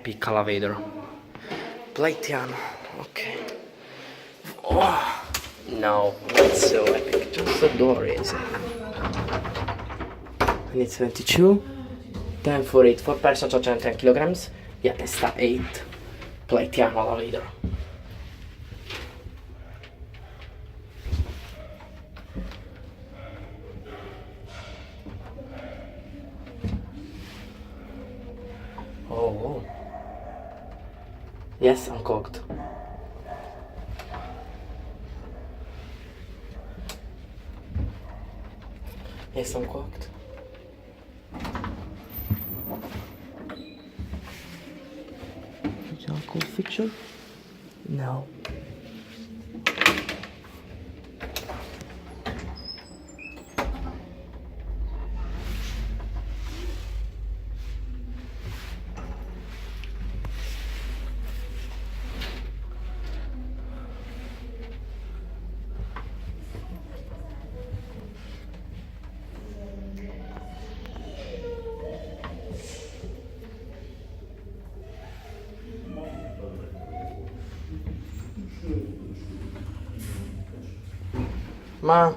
Piccola vedro. Plaitano. Okay. Oh, no, that's so epic. Just adore it. And it's 22. 10 for 8. 4 perso 110 kilograms. Yeah, testa 8. Plaitano alla vedro. Oh. Yes, uncooked. Yes, uncooked. Is that a cool picture? No. Ma